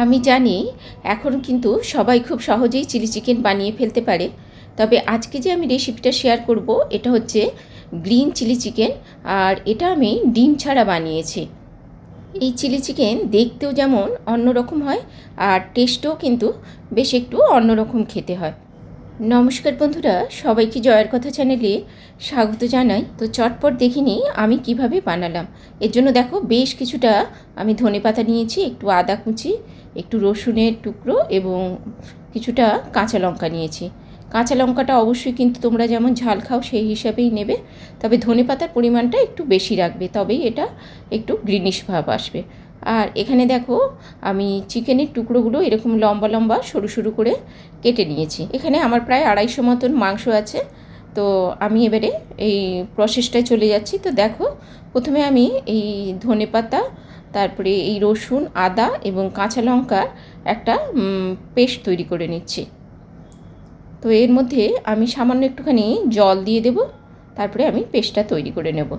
আমি জানি এখন কিন্তু সবাই খুব সহজেই চিলি চিকেন বানিয়ে ফেলতে পারে, তবে আজকে যে আমি রেসিপিটা শেয়ার করব এটা হচ্ছে গ্রিন চিলি চিকেন। আর এটা আমি ডিম ছাড়া বানিয়েছি। এই চিলি চিকেন দেখতেও যেমন অন্যরকম হয়, আর টেস্টও কিন্তু বেশ একটু অন্যরকম খেতে হয়। নমস্কার বন্ধুরা, সবাইকে জয়ের কথা চ্যানেলে স্বাগত জানাই। তো চটপট দেখে নিই আমি কিভাবে বানালাম। এর জন্য দেখো বেশ কিছুটা আমি ধনেপাতা নিয়েছি, একটু আদা কুচি, একটু রসুনের টুকরো এবং কিছুটা কাঁচা লঙ্কা নিয়েছি। কাঁচা লঙ্কাটা অবশ্যই কিন্তু তোমরা যেমন ঝাল খাও সেই হিসাবেই নেবে, তবে ধনেপাতার পরিমাণটা একটু বেশি রাখবে, তবেই এটা একটু গ্রিনিশ ভাব আসবে। আর এখানে দেখো আমি চিকেনের টুকরোগুলো এরকম লম্বা লম্বা সরু সরু করে কেটে নিয়েছি। এখানে আমার প্রায় 250 মতন মাংস আছে। তো আমি এবারে এই প্রসেসটায় চলে যাচ্ছি। তো দেখো প্রথমে আমি এই ধনেপাতা, তারপরে এই রসুন, আদা এবং কাঁচা লঙ্কার একটা পেস্ট তৈরি করে নিচ্ছি। তো এর মধ্যে আমি সামান্য একটুখানি জল দিয়ে দেব, তারপরে আমি পেস্টটা তৈরি করে নেব।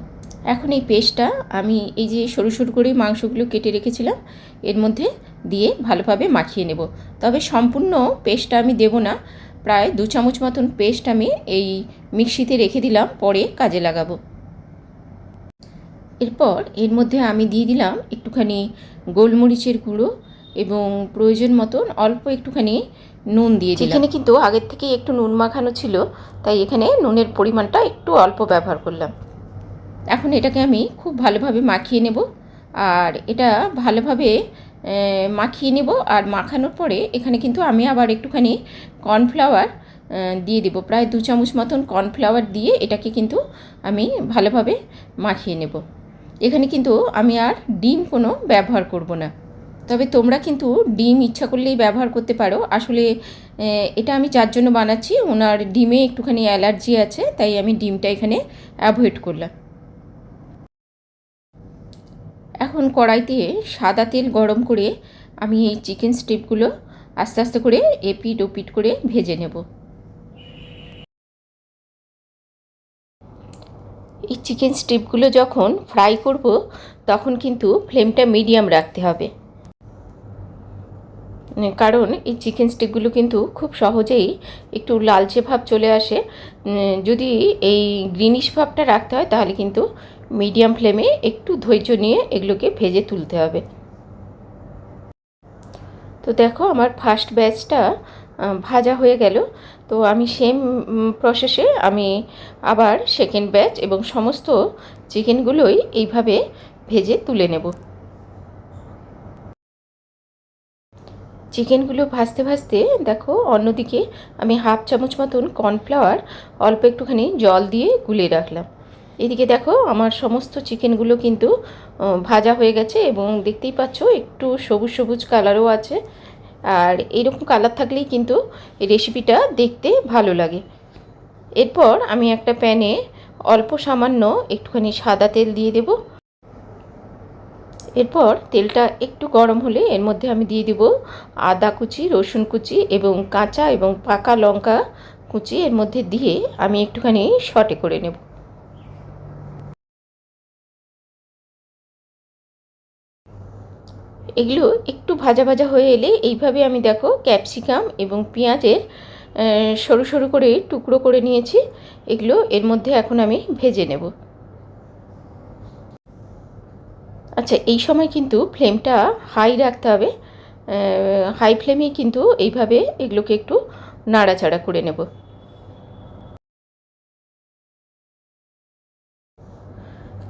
এখন এই পেস্টটা আমি এই যে সরু সরু করে মাংসগুলো কেটে রেখেছিলাম এর মধ্যে দিয়ে ভালোভাবে মাখিয়ে নেব। তবে সম্পূর্ণ পেস্টটা আমি দেব না, প্রায় 2 চামচ মতন পেস্ট আমি এই মিক্সিতে রেখে দিলাম, পরে কাজে লাগাবো। এরপর এর মধ্যে আমি দিয়ে দিলাম একটুখানি গোলমরিচের গুঁড়ো এবং প্রয়োজন মতন অল্প একটুখানি নুন দিয়ে দিলাম। এখানে কিন্তু আগের থেকে একটু নুন মাখানো ছিল, তাই এখানে নুনের পরিমাণটা একটু অল্প ব্যবহার করলাম। এখন এটাকে আমি খুব ভালোভাবে মাখিয়ে নেব। আর এটা ভালোভাবে মাখিয়ে নেব। আর মাখানোর পরে এখানে কিন্তু আমি আবার একটুখানি কর্নফ্লাওয়ার দিয়ে দেব, প্রায় 2 চামচ মতন কর্নফ্লাওয়ার দিয়ে এটাকে কিন্তু আমি ভালোভাবে মাখিয়ে নেব। এখানে কিন্তু আমি আর ডিম কোনো ব্যবহার করব না, তবে তোমরা কিন্তু ডিম ইচ্ছা করলেই ব্যবহার করতে পারো। আসলে এটা আমি যার জন্য বানাচ্ছি ওনার ডিমে একটুখানি অ্যালার্জি আছে, তাই আমি ডিমটা এখানে অ্যাভয়েড করলাম। এখন কড়াইতে সাদা তেল গরম করে আমি এই চিকেন স্ট্রিপগুলো আস্তে আস্তে করে এপিট ওপিট করে ভেজে নেব। এই চিকেন স্ট্রিপগুলো যখন ফ্রাই করব তখন কিন্তু ফ্লেমটা মিডিয়াম রাখতে হবে, কারণ এই চিকেন স্টিকগুলো কিন্তু খুব সহজেই একটু লালচে ভাব চলে আসে। যদি এই গ্রিনিশ ভাবটা রাখতে হয় তাহলে কিন্তু মিডিয়াম ফ্লেমে একটু ধৈর্য নিয়ে এগুলোকে ভেজে তুলতে হবে। তো দেখো আমার ফার্স্ট ব্যাচটা ভাজা হয়ে গেল। তো আমি সেম প্রসেসে আমি আবার সেকেন্ড ব্যাচ এবং সমস্ত চিকেনগুলোই এইভাবে ভেজে তুলে নেব। চিকেনগুলো ভাজতে ভাজতে দেখো অন্যদিকে আমি হাফ চামচ মতন কর্নফ্লাওয়ার অল্প একটুখানি জল দিয়ে গুলিয়ে রাখলাম। এদিকে দেখো আমার সমস্ত চিকেনগুলো কিন্তু ভাজা হয়ে গেছে এবং দেখতেই পাচ্ছ একটু সবুজ সবুজ কালারও আছে। আর এইরকম কালার থাকলেই কিন্তু এই রেসিপিটা দেখতে ভালো লাগে। এরপর আমি একটা প্যানে অল্প সামান্য একটুখানি সাদা তেল দিয়ে দেব। এরপর তেলটা একটু গরম হলে এর মধ্যে আমি দিয়ে দেব আদা কুচি, রসুন কুচি এবং কাঁচা এবং পাকা লঙ্কা কুচি এর মধ্যে দিয়ে আমি একটুখানি সটে করে নেব। এগুলো একটু ভাজা ভাজা হয়ে এলে এইভাবে আমি দেখো ক্যাপসিকাম এবং পেঁয়াজের সরু সরু করে টুকরো করে নিয়েছি, এগুলো এর মধ্যে এখন আমি ভেজে নেব। আচ্ছা, এই সময় কিন্তু ফ্লেমটা হাই রাখতে হবে। হাই ফ্লেমেই কিন্তু এইভাবে এগুলোকে একটু নাড়াচাড়া করে নেব।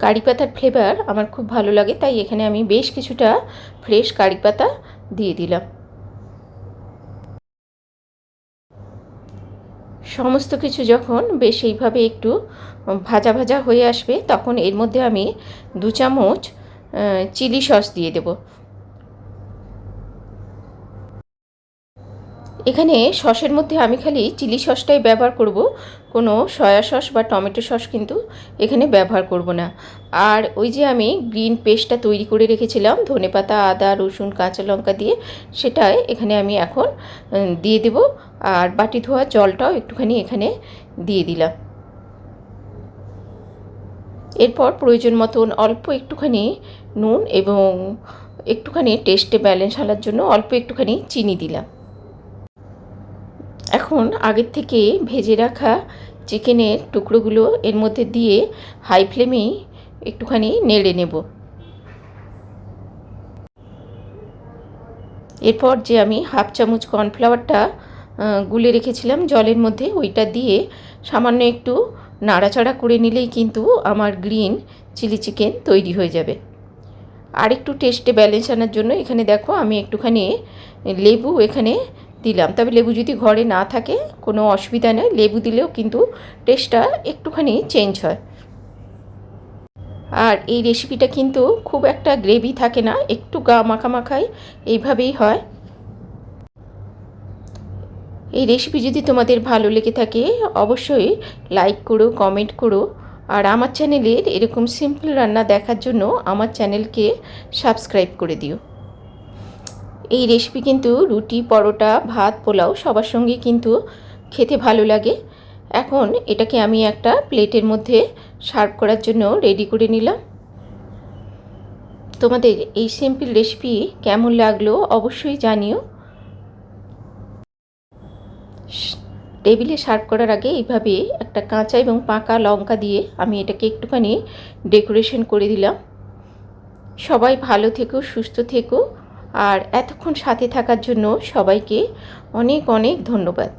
কারি পাতার ফ্লেভার আমার খুব ভালো লাগে, তাই এখানে আমি বেশ কিছুটা ফ্রেশ কারি পাতা দিয়ে দিলাম। সমস্ত কিছু যখন বেশ এইভাবে একটু ভাজা ভাজা হয়ে আসবে তখন এর মধ্যে আমি 2 চামচ চিলি সস দিয়ে দেব। এখানে সসের মধ্যে আমি খালি চিলি সসটাই ব্যবহার করব, কোনো সয়া সস বা টমেটো সস কিন্তু এখানে ব্যবহার করব না। আর ওই যে আমি গ্রিন পেস্টটা তৈরি করে রেখেছিলাম ধনেপাতা, আদা, রসুন, কাঁচা লঙ্কা দিয়ে, সেটাই এখানে আমি এখন দিয়ে দেব। আর বাটি ধোয়া জলটাও একটুখানি এখানে দিয়ে দিলাম। এরপর প্রয়োজন মতন অল্প একটুখানি নুন এবং একটুখানি টেস্টে ব্যালেন্স আনার জন্য অল্প একটুখানি চিনি দিলাম। এখন আগের থেকে ভেজে রাখা চিকেনের টুকরোগুলো এর মধ্যে দিয়ে হাই ফ্লেমেই একটুখানি নেড়ে নেব। এরপর যে আমি হাফ চামচ কর্নফ্লাওয়ারটা গুলে রেখেছিলাম জলের মধ্যে, ওইটা দিয়ে সামান্য একটু নাড়াচাড়া করে নিলেই কিন্তু আমার গ্রিন চিলি চিকেন তৈরি হয়ে যাবে। আর একটু টেস্টে ব্যালেন্স আনার জন্য এখানে দেখো আমি একটুখানি লেবু এখানে দিলাম। তবে লেবু যদি ঘরে না থাকে কোনো অসুবিধা নেই, লেবু দিলেও কিন্তু টেস্টটা একটুখানি চেঞ্জ হয়। আর এই রেসিপিটা কিন্তু খুব একটা গ্রেভি থাকে না, একটু গা মাখা মাখাই এইভাবেই হয়। এই রেসিপি যদি তোমাদের ভালো লেগে থাকে অবশ্যই লাইক করো, কমেন্ট করো। আর আমার চ্যানেলের এরকম সিম্পল রান্না দেখার জন্য আমার চ্যানেলকে সাবস্ক্রাইব করে দিও। এই রেসিপি কিন্তু রুটি, পরোটা, ভাত, পোলাও সবার সঙ্গে কিন্তু খেতে ভালো লাগে। এখন এটাকে আমি একটা প্লেটের মধ্যে সার্ভ করার জন্য রেডি করে নিলাম। তোমাদের এই সিম্পল রেসিপি কেমন লাগলো অবশ্যই জানিও। টেবিলে সার্ভ করার আগে এইভাবে একটা কাঁচা এবং পাকা লঙ্কা দিয়ে আমি এটাকে একটুখানি ডেকোরেশন করে দিলাম। সবাই ভালো থেকো, সুস্থ থেকো, আর এতক্ষণ সাথে থাকার জন্য সবাইকে অনেক অনেক ধন্যবাদ।